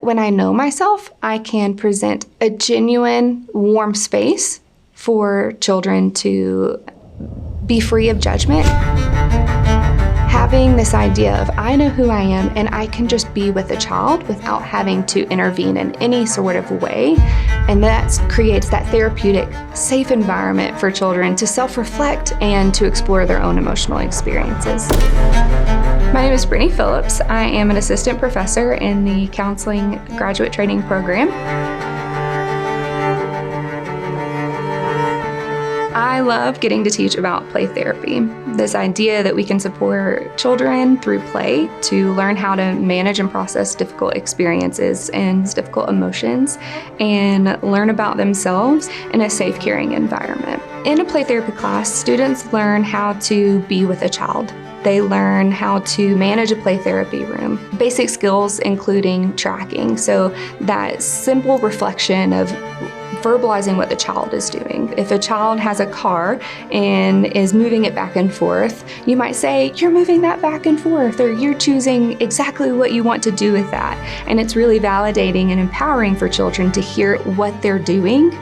when I know myself, I can present a genuine, warm space for children to be free of judgment. Having this idea of I know who I am and I can just be with a child without having to intervene in any sort of way. And that creates that therapeutic, safe environment for children to self-reflect and to explore their own emotional experiences. My name is Brittany Phillips. I am an assistant professor in the counseling graduate training program. I love getting to teach about play therapy. This idea that we can support children through play to learn how to manage and process difficult experiences and difficult emotions and learn about themselves in a safe, caring environment. In a play therapy class, students learn how to be with a child. They learn how to manage a play therapy room. Basic skills including tracking, so that simple reflection of verbalizing what the child is doing. If a child has a car and is moving it back and forth, you might say, you're moving that back and forth, or you're choosing exactly what you want to do with that. And it's really validating and empowering for children to hear what they're doing,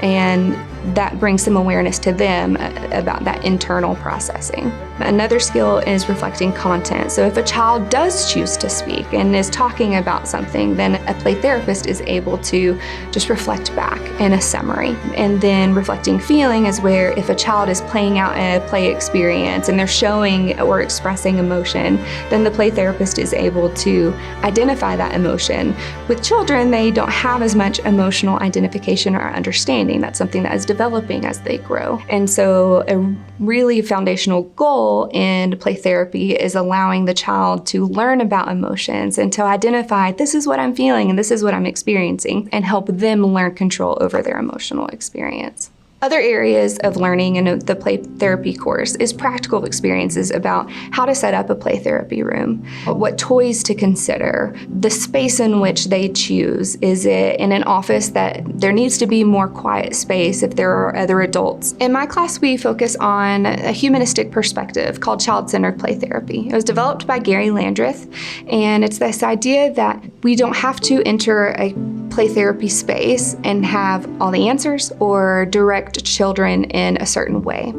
and that brings some awareness to them about that internal processing. Another skill is reflecting content. So if a child does choose to speak and is talking about something, then a play therapist is able to just reflect back in a summary. And then reflecting feeling is where if a child is playing out a play experience and they're showing or expressing emotion, then the play therapist is able to identify that emotion. With children, they don't have as much emotional identification or understanding. That's something that is developing as they grow. And so a really foundational goal in play therapy is allowing the child to learn about emotions and to identify this is what I'm feeling and this is what I'm experiencing, and help them learn control over their emotional experience. Other areas of learning in the play therapy course is practical experiences about how to set up a play therapy room, what toys to consider, the space in which they choose. Is it in an office that there needs to be more quiet space if there are other adults? In my class, we focus on a humanistic perspective called child-centered play therapy. It was developed by Gary Landreth, and it's this idea that we don't have to enter a play therapy space and have all the answers or direct children in a certain way.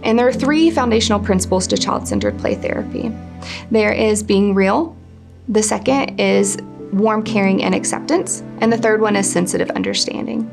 And there are three foundational principles to child-centered play therapy. There is being real. The second is warm caring and acceptance. And the third one is sensitive understanding.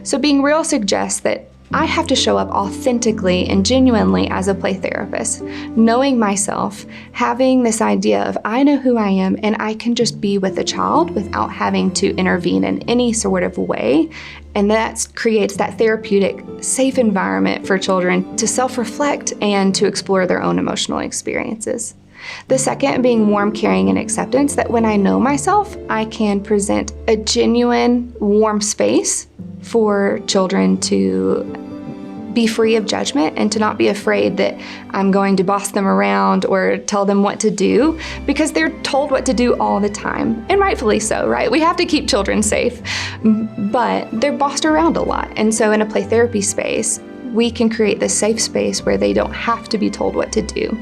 So being real suggests that I have to show up authentically and genuinely as a play therapist, knowing myself, having this idea of I know who I am and I can just be with a child without having to intervene in any sort of way. And that creates that therapeutic, safe environment for children to self-reflect and to explore their own emotional experiences. The second being warm, caring, and acceptance, that when I know myself, I can present a genuine, warm space for children to be free of judgment and to not be afraid that I'm going to boss them around or tell them what to do, because they're told what to do all the time, and rightfully so, right? We have to keep children safe, but they're bossed around a lot. And so in a play therapy space, we can create this safe space where they don't have to be told what to do.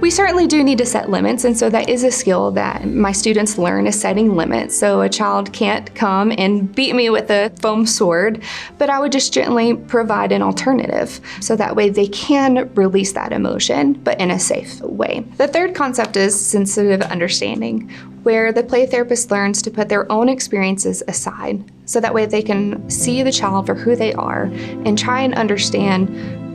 We certainly do need to set limits, and so that is a skill that my students learn, is setting limits. So a child can't come and beat me with a foam sword, but I would just gently provide an alternative so that way they can release that emotion, but in a safe way. The third concept is sensitive understanding, where the play therapist learns to put their own experiences aside so that way they can see the child for who they are and try and understand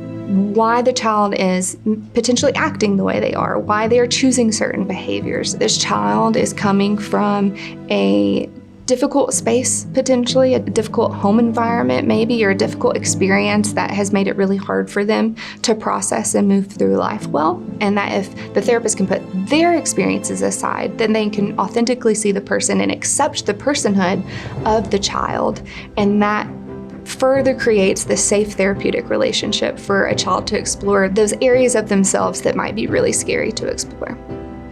why the child is potentially acting the way they are, why they are choosing certain behaviors. This child is coming from a difficult space, potentially, a difficult home environment maybe, or a difficult experience that has made it really hard for them to process and move through life well. And that if the therapist can put their experiences aside, then they can authentically see the person and accept the personhood of the child. And that further creates this safe therapeutic relationship for a child to explore those areas of themselves that might be really scary to explore.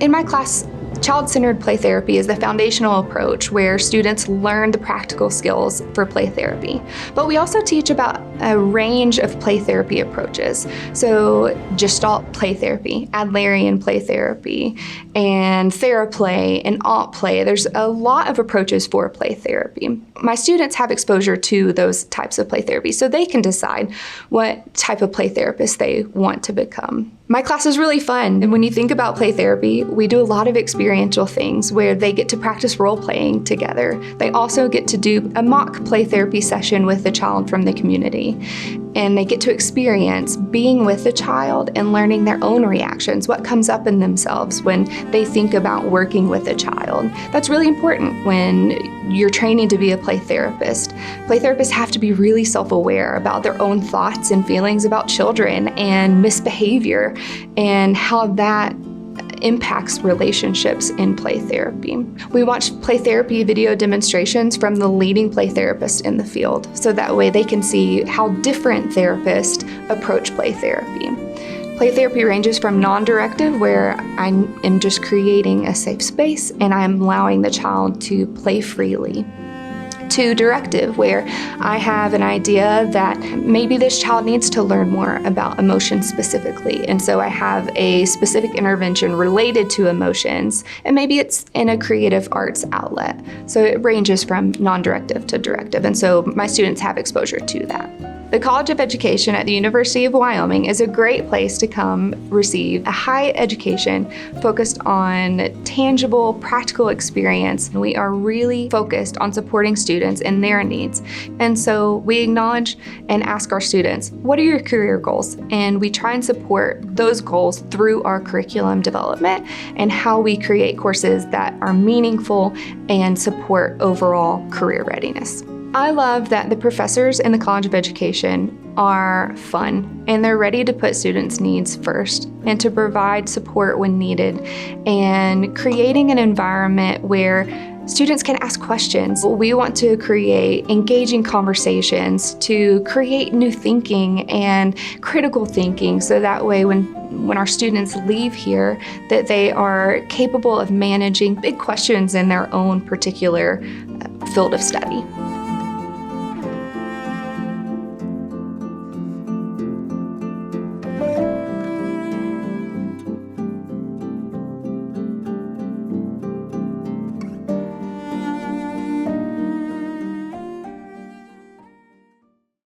In my class, Child-centered play therapy is the foundational approach where students learn the practical skills for play therapy. But we also teach about a range of play therapy approaches. So Gestalt play therapy, Adlerian play therapy, and TheraPlay and alt play. There's a lot of approaches for play therapy. My students have exposure to those types of play therapy, so they can decide what type of play therapist they want to become. My class is really fun, and when you think about play therapy, we do a lot of experiential things where they get to practice role-playing together. They also get to do a mock play therapy session with a child from the community, and they get to experience being with the child and learning their own reactions, what comes up in themselves when they think about working with a child. That's really important when you're training to be a play therapist. Play therapists have to be really self-aware about their own thoughts and feelings about children and misbehavior and how that impacts relationships in play therapy. We watch play therapy video demonstrations from the leading play therapists in the field, so that way they can see how different therapists approach play therapy. Play therapy ranges from non-directive, where I am just creating a safe space and I'm allowing the child to play freely, to directive, where I have an idea that maybe this child needs to learn more about emotions specifically, and so I have a specific intervention related to emotions, and maybe it's in a creative arts outlet. So it ranges from non-directive to directive, and so my students have exposure to that. The College of Education at the University of Wyoming is a great place to come receive a high education focused on tangible, practical experience. We are really focused on supporting students and their needs. And so we acknowledge and ask our students, what are your career goals? And we try and support those goals through our curriculum development and how we create courses that are meaningful and support overall career readiness. I love that the professors in the College of Education are fun and they're ready to put students' needs first and to provide support when needed, and creating an environment where students can ask questions. We want to create engaging conversations to create new thinking and critical thinking, so that way when our students leave here, that they are capable of managing big questions in their own particular field of study.